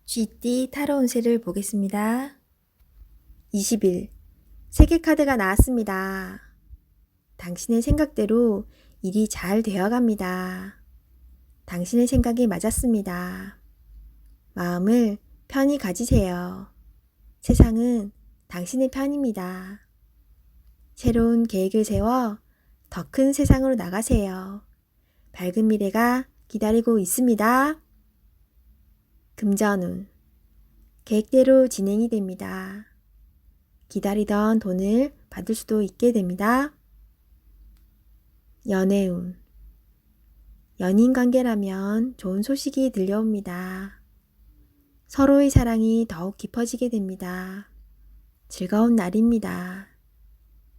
쥐띠 타로 운세를 보겠습니다. 20일 세계 카드가 나왔습니다. 당신의 생각대로 일이 잘 되어갑니다. 당신의 생각이 맞았습니다. 마음을 편히 가지세요. 세상은 당신의 편입니다. 새로운 계획을 세워 더 큰 세상으로 나가세요. 밝은 미래가 기다리고 있습니다. 금전운 계획대로 진행이 됩니다. 기다리던 돈을 받을 수도 있게 됩니다. 연애운 연인 관계라면 좋은 소식이 들려옵니다. 서로의 사랑이 더욱 깊어지게 됩니다. 즐거운 날입니다.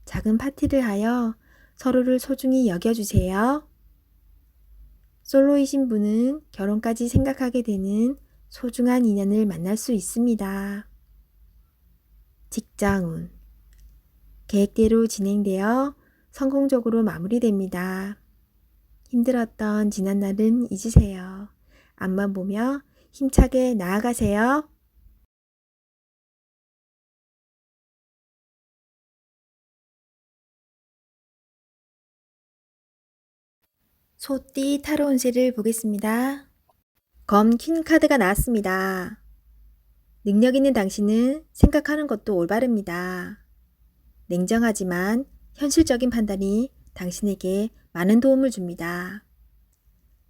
작은 파티를 하여 서로를 소중히 여겨주세요. 솔로이신 분은 결혼까지 생각하게 되는 소중한 인연을 만날 수 있습니다. 직장운 계획대로 진행되어 성공적으로 마무리됩니다. 힘들었던 지난 날은 잊으세요. 앞만 보며 힘차게 나아가세요. 소띠 타로 운세를 보겠습니다. 검 퀸 카드가 나왔습니다. 능력 있는 당신은 생각하는 것도 올바릅니다. 냉정하지만 현실적인 판단이 당신에게 많은 도움을 줍니다.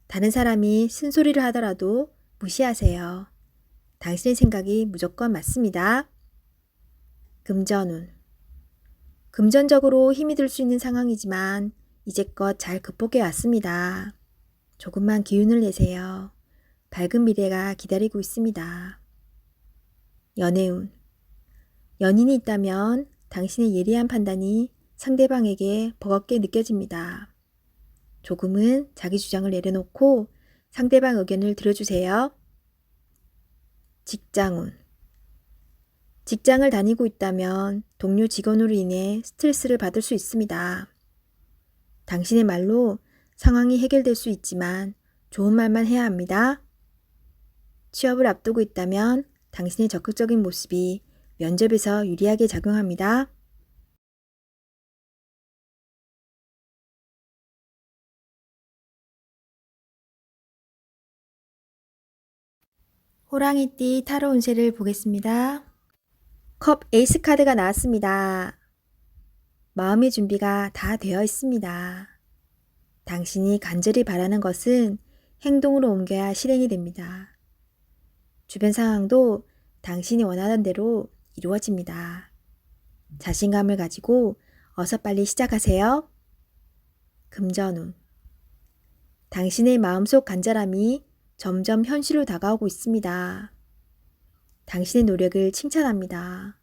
다른 사람이 쓴소리를 하더라도 무시하세요. 당신의 생각이 무조건 맞습니다. 금전운 금전적으로 힘이 들 수 있는 상황이지만 이제껏 잘 극복해 왔습니다. 조금만 기운을 내세요. 밝은 미래가 기다리고 있습니다. 연애운 연인이 있다면 당신의 예리한 판단이 상대방에게 버겁게 느껴집니다. 조금은 자기 주장을 내려놓고 상대방 의견을 들어주세요. 직장운 직장을 다니고 있다면 동료 직원으로 인해 스트레스를 받을 수 있습니다. 당신의 말로 상황이 해결될 수 있지만 좋은 말만 해야 합니다. 취업을 앞두고 있다면 당신의 적극적인 모습이 면접에서 유리하게 작용합니다. 호랑이띠 타로 운세를 보겠습니다. 컵 에이스 카드가 나왔습니다. 마음의 준비가 다 되어 있습니다. 당신이 간절히 바라는 것은 행동으로 옮겨야 실행이 됩니다. 주변 상황도 당신이 원하는 대로 이루어집니다. 자신감을 가지고 어서 빨리 시작하세요. 금전운 당신의 마음속 간절함이 점점 현실로 다가오고 있습니다. 당신의 노력을 칭찬합니다.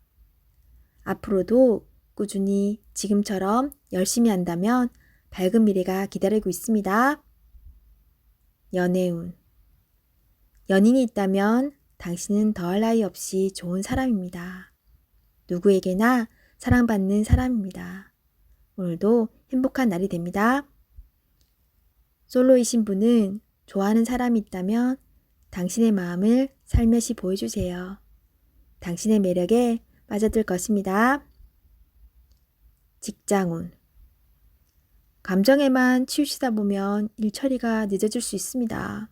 앞으로도 꾸준히 지금처럼 열심히 한다면 밝은 미래가 기다리고 있습니다. 연애운 연인이 있다면 당신은 더할 나위 없이 좋은 사람입니다. 누구에게나 사랑받는 사람입니다. 오늘도 행복한 날이 됩니다. 솔로이신 분은 좋아하는 사람이 있다면 당신의 마음을 살며시 보여주세요. 당신의 매력에 빠져들 것입니다. 직장운 감정에만 치우치다 보면 일 처리가 늦어질 수 있습니다.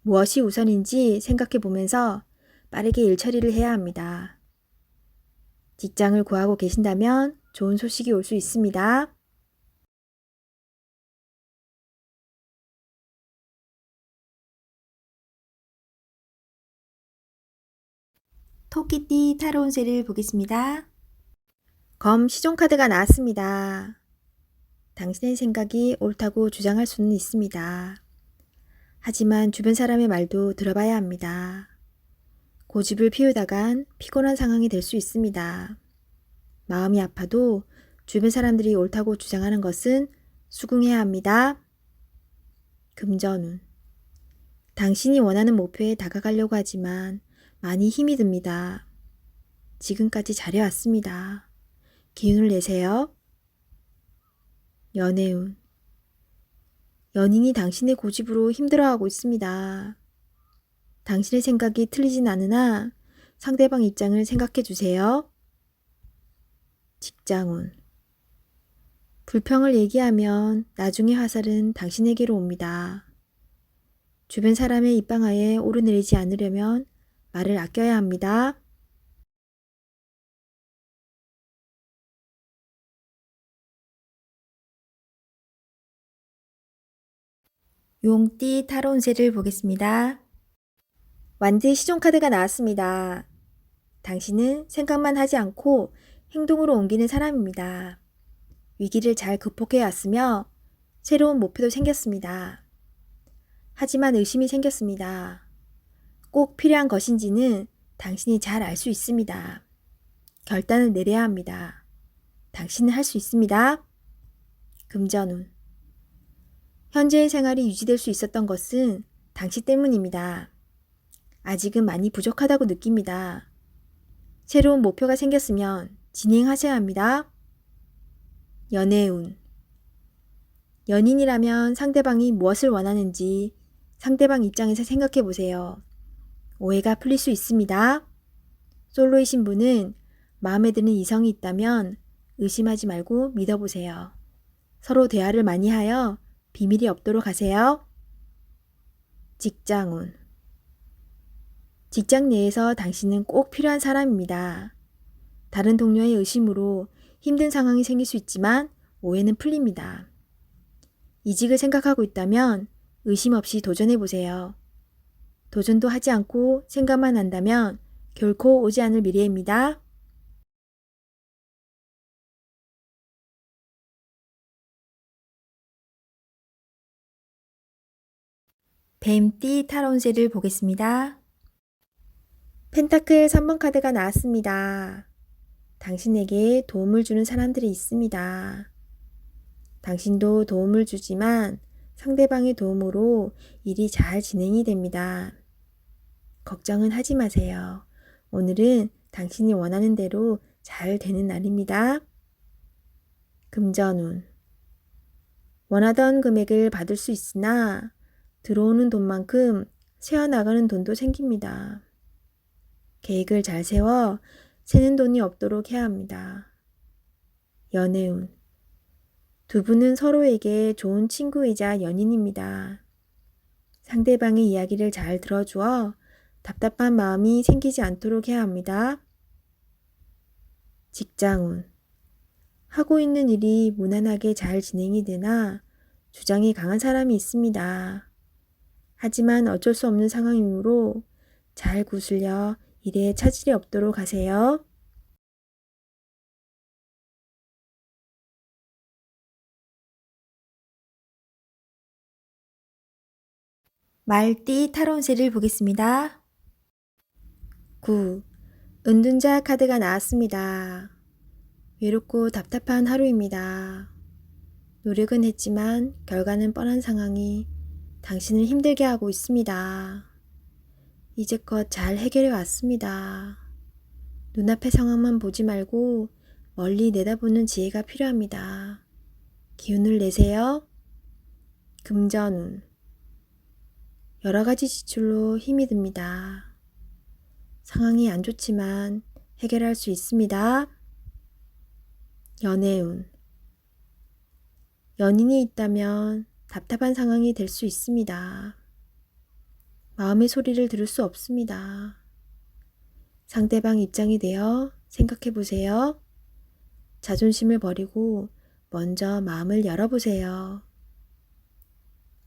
무엇이 우선인지 생각해 보면서 빠르게 일 처리를 해야 합니다. 직장을 구하고 계신다면 좋은 소식이 올 수 있습니다. 토끼띠 타로 운세를 보겠습니다. 검 시종 카드가 나왔습니다. 당신의 생각이 옳다고 주장할 수는 있습니다. 하지만 주변 사람의 말도 들어봐야 합니다. 고집을 피우다간 피곤한 상황이 될 수 있습니다. 마음이 아파도 주변 사람들이 옳다고 주장하는 것은 수긍해야 합니다. 금전운 당신이 원하는 목표에 다가가려고 하지만 많이 힘이 듭니다. 지금까지 잘해왔습니다. 기운을 내세요. 연애운 연인이 당신의 고집으로 힘들어하고 있습니다. 당신의 생각이 틀리진 않으나 상대방 입장을 생각해 주세요. 직장운. 불평을 얘기하면 나중에 화살은 당신에게로 옵니다. 주변 사람의 입방아에 오르내리지 않으려면 말을 아껴야 합니다. 용띠 타로 운세를 보겠습니다. 완드 시종 카드가 나왔습니다. 당신은 생각만 하지 않고 행동으로 옮기는 사람입니다. 위기를 잘 극복해 왔으며 새로운 목표도 생겼습니다. 하지만 의심이 생겼습니다. 꼭 필요한 것인지는 당신이 잘 알 수 있습니다. 결단을 내려야 합니다. 당신은 할 수 있습니다. 금전운. 현재의 생활이 유지될 수 있었던 것은 당신 때문입니다. 아직은 많이 부족하다고 느낍니다. 새로운 목표가 생겼으면 진행하셔야 합니다. 연애운. 연인이라면 상대방이 무엇을 원하는지 상대방 입장에서 생각해 보세요. 오해가 풀릴 수 있습니다. 솔로이신 분은 마음에 드는 이성이 있다면 의심하지 말고 믿어보세요. 서로 대화를 많이 하여 비밀이 없도록 하세요. 직장운. 직장 내에서 당신은 꼭 필요한 사람입니다. 다른 동료의 의심으로 힘든 상황이 생길 수 있지만 오해는 풀립니다. 이직을 생각하고 있다면 의심 없이 도전해보세요. 도전도 하지 않고 생각만 한다면 결코 오지 않을 미래입니다. 뱀띠 타로 운세를 보겠습니다. 펜타클 3번 카드가 나왔습니다. 당신에게 도움을 주는 사람들이 있습니다. 당신도 도움을 주지만 상대방의 도움으로 일이 잘 진행이 됩니다. 걱정은 하지 마세요. 오늘은 당신이 원하는 대로 잘 되는 날입니다. 금전운. 원하던 금액을 받을 수 있으나 들어오는 돈만큼 새어나가는 돈도 생깁니다. 계획을 잘 세워 새는 돈이 없도록 해야 합니다. 연애운. 두 분은 서로에게 좋은 친구이자 연인입니다. 상대방의 이야기를 잘 들어주어 답답한 마음이 생기지 않도록 해야 합니다. 직장운. 하고 있는 일이 무난하게 잘 진행이 되나 주장이 강한 사람이 있습니다. 하지만 어쩔 수 없는 상황이므로 잘 구슬려 일에 차질이 없도록 하세요. 말띠 타로 운세를 보겠습니다. 9. 은둔자 카드가 나왔습니다. 외롭고 답답한 하루입니다. 노력은 했지만 결과는 뻔한 상황이 당신을 힘들게 하고 있습니다. 이제껏 잘 해결해 왔습니다. 눈앞의 상황만 보지 말고 멀리 내다보는 지혜가 필요합니다. 기운을 내세요. 금전운. 여러 가지 지출로 힘이 듭니다. 상황이 안 좋지만 해결할 수 있습니다. 연애운. 연인이 있다면 답답한 상황이 될 수 있습니다. 마음의 소리를 들을 수 없습니다. 상대방 입장이 되어 생각해 보세요. 자존심을 버리고 먼저 마음을 열어보세요.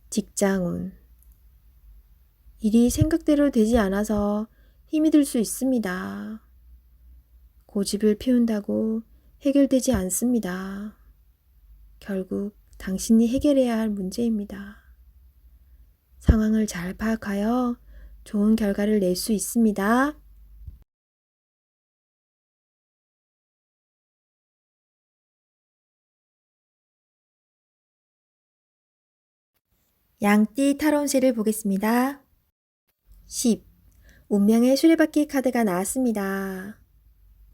직장운. 일이 생각대로 되지 않아서 힘이 들 수 있습니다. 고집을 피운다고 해결되지 않습니다. 결국 당신이 해결해야 할 문제입니다. 상황을 잘 파악하여 좋은 결과를 낼 수 있습니다. 양띠 타로 운세를 보겠습니다. 10. 운명의 수레바퀴 카드가 나왔습니다.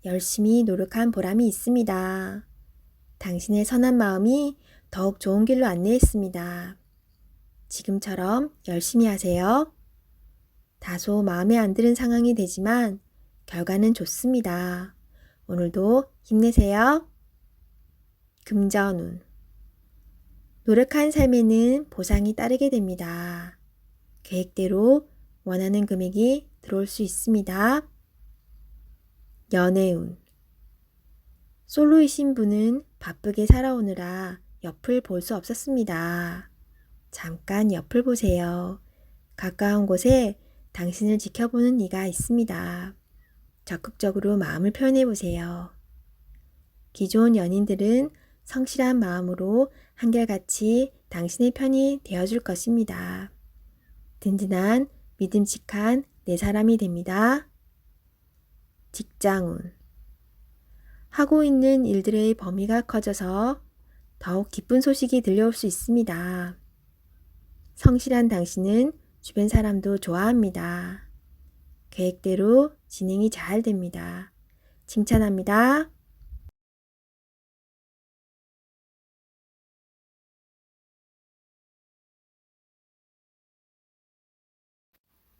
열심히 노력한 보람이 있습니다. 당신의 선한 마음이 더욱 좋은 길로 안내했습니다. 지금처럼 열심히 하세요. 다소 마음에 안 드는 상황이 되지만 결과는 좋습니다. 오늘도 힘내세요. 금전운. 노력한 삶에는 보상이 따르게 됩니다. 계획대로 원하는 금액이 들어올 수 있습니다. 연애운. 솔로이신 분은 바쁘게 살아오느라 옆을 볼 수 없었습니다. 잠깐 옆을 보세요. 가까운 곳에 당신을 지켜보는 이가 있습니다. 적극적으로 마음을 표현해 보세요. 기존 연인들은 성실한 마음으로 한결같이 당신의 편이 되어줄 것입니다. 든든한 믿음직한 내 사람이 됩니다. 직장운. 하고 있는 일들의 범위가 커져서 더욱 기쁜 소식이 들려올 수 있습니다. 성실한 당신은 주변 사람도 좋아합니다. 계획대로 진행이 잘 됩니다. 칭찬합니다.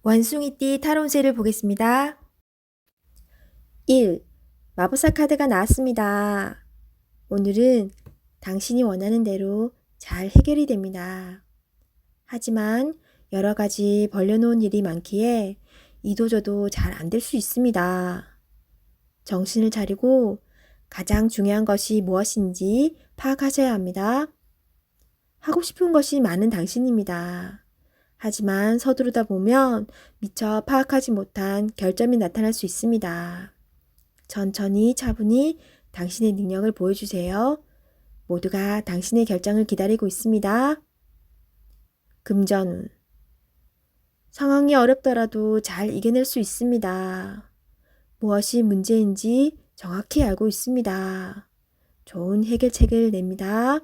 원숭이띠 타로운세를 보겠습니다. 1. 마법사 카드가 나왔습니다. 오늘은 당신이 원하는 대로 잘 해결이 됩니다. 하지만 여러 가지 벌려놓은 일이 많기에 이도저도 잘 안 될 수 있습니다. 정신을 차리고 가장 중요한 것이 무엇인지 파악하셔야 합니다. 하고 싶은 것이 많은 당신입니다. 하지만 서두르다 보면 미처 파악하지 못한 결점이 나타날 수 있습니다. 천천히 차분히 당신의 능력을 보여주세요. 모두가 당신의 결정을 기다리고 있습니다. 금전운. 상황이 어렵더라도 잘 이겨낼 수 있습니다. 무엇이 문제인지 정확히 알고 있습니다. 좋은 해결책을 냅니다.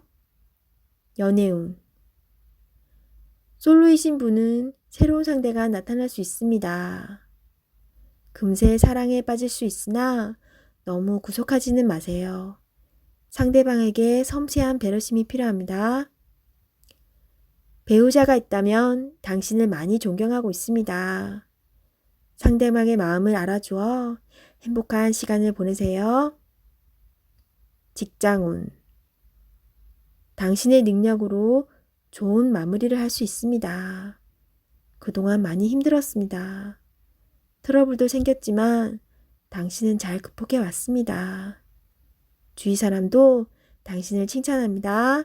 연애운. 솔로이신 분은 새로운 상대가 나타날 수 있습니다. 금세 사랑에 빠질 수 있으나 너무 구속하지는 마세요. 상대방에게 섬세한 배려심이 필요합니다. 배우자가 있다면 당신을 많이 존경하고 있습니다. 상대방의 마음을 알아주어 행복한 시간을 보내세요. 직장운. 당신의 능력으로 좋은 마무리를 할 수 있습니다. 그동안 많이 힘들었습니다. 트러블도 생겼지만 당신은 잘 극복해 왔습니다. 주위 사람도 당신을 칭찬합니다.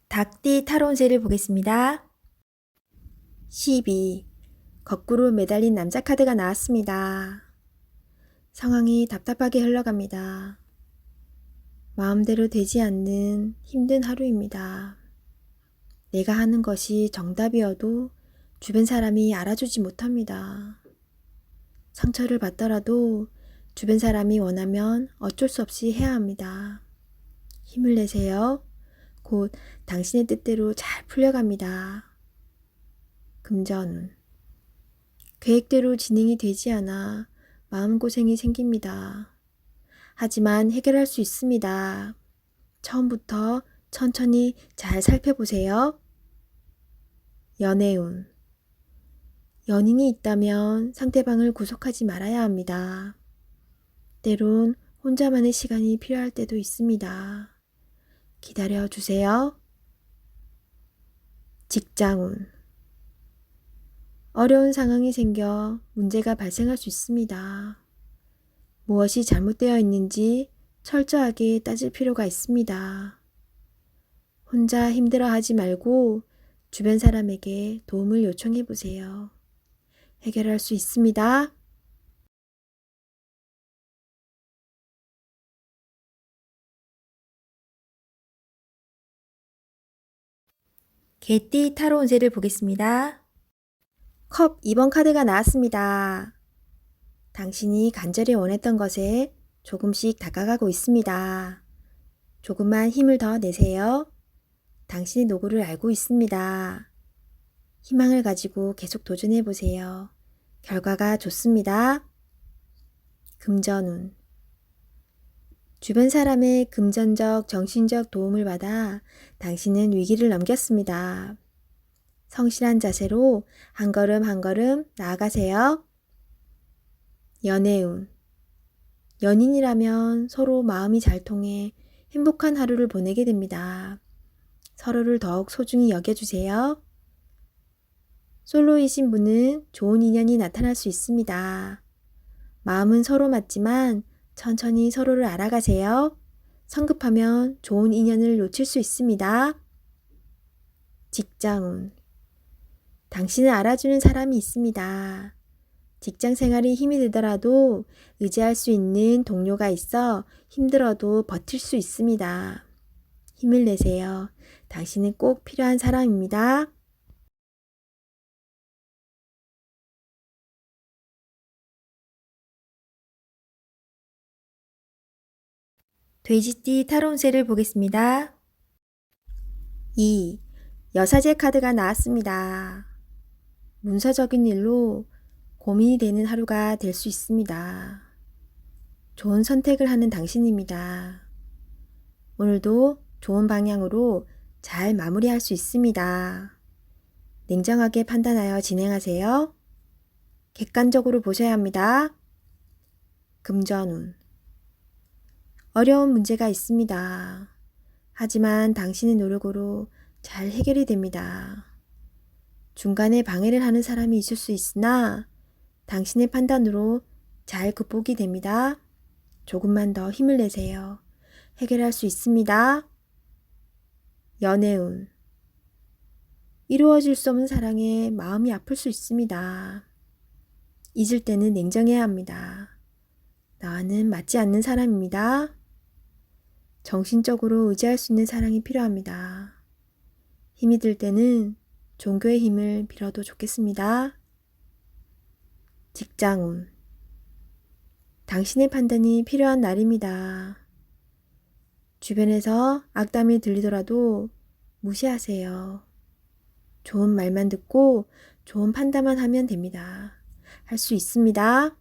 닭띠 타로운세를 보겠습니다. 12. 거꾸로 매달린 남자 카드가 나왔습니다. 상황이 답답하게 흘러갑니다. 마음대로 되지 않는 힘든 하루입니다. 내가 하는 것이 정답이어도 주변 사람이 알아주지 못합니다. 상처를 받더라도 주변 사람이 원하면 어쩔 수 없이 해야 합니다. 힘을 내세요. 곧 당신의 뜻대로 잘 풀려갑니다. 금전운. 계획대로 진행이 되지 않아 마음고생이 생깁니다. 하지만 해결할 수 있습니다. 처음부터 천천히 잘 살펴보세요. 연애운. 연인이 있다면 상대방을 구속하지 말아야 합니다. 때론 혼자만의 시간이 필요할 때도 있습니다. 기다려 주세요. 직장운. 어려운 상황이 생겨 문제가 발생할 수 있습니다. 무엇이 잘못되어 있는지 철저하게 따질 필요가 있습니다. 혼자 힘들어하지 말고 주변 사람에게 도움을 요청해 보세요. 해결할 수 있습니다. 개띠 타로 운세를 보겠습니다. 컵 2번 카드가 나왔습니다. 당신이 간절히 원했던 것에 조금씩 다가가고 있습니다. 조금만 힘을 더 내세요. 당신의 노고를 알고 있습니다. 희망을 가지고 계속 도전해 보세요. 결과가 좋습니다. 금전운. 주변 사람의 금전적, 정신적 도움을 받아 당신은 위기를 넘겼습니다. 성실한 자세로 한 걸음 한 걸음 나아가세요. 연애운. 연인이라면 서로 마음이 잘 통해 행복한 하루를 보내게 됩니다. 서로를 더욱 소중히 여겨주세요. 솔로이신 분은 좋은 인연이 나타날 수 있습니다. 마음은 서로 맞지만 천천히 서로를 알아가세요. 성급하면 좋은 인연을 놓칠 수 있습니다. 직장운. 당신을 알아주는 사람이 있습니다. 직장 생활이 힘이 들더라도 의지할 수 있는 동료가 있어 힘들어도 버틸 수 있습니다. 힘을 내세요. 당신은 꼭 필요한 사람입니다. 돼지띠 타로운세를 보겠습니다. 2. 여사제 카드가 나왔습니다. 문서적인 일로 고민이 되는 하루가 될 수 있습니다. 좋은 선택을 하는 당신입니다. 오늘도 좋은 방향으로 잘 마무리할 수 있습니다. 냉정하게 판단하여 진행하세요. 객관적으로 보셔야 합니다. 금전운. 어려운 문제가 있습니다. 하지만 당신의 노력으로 잘 해결이 됩니다. 중간에 방해를 하는 사람이 있을 수 있으나 당신의 판단으로 잘 극복이 됩니다. 조금만 더 힘을 내세요. 해결할 수 있습니다. 연애운. 이루어질 수 없는 사랑에 마음이 아플 수 있습니다. 잊을 때는 냉정해야 합니다. 나와는 맞지 않는 사람입니다. 정신적으로 의지할 수 있는 사랑이 필요합니다. 힘이 들 때는 종교의 힘을 빌어도 좋겠습니다. 직장운. 당신의 판단이 필요한 날입니다. 주변에서 악담이 들리더라도 무시하세요. 좋은 말만 듣고 좋은 판단만 하면 됩니다. 할 수 있습니다.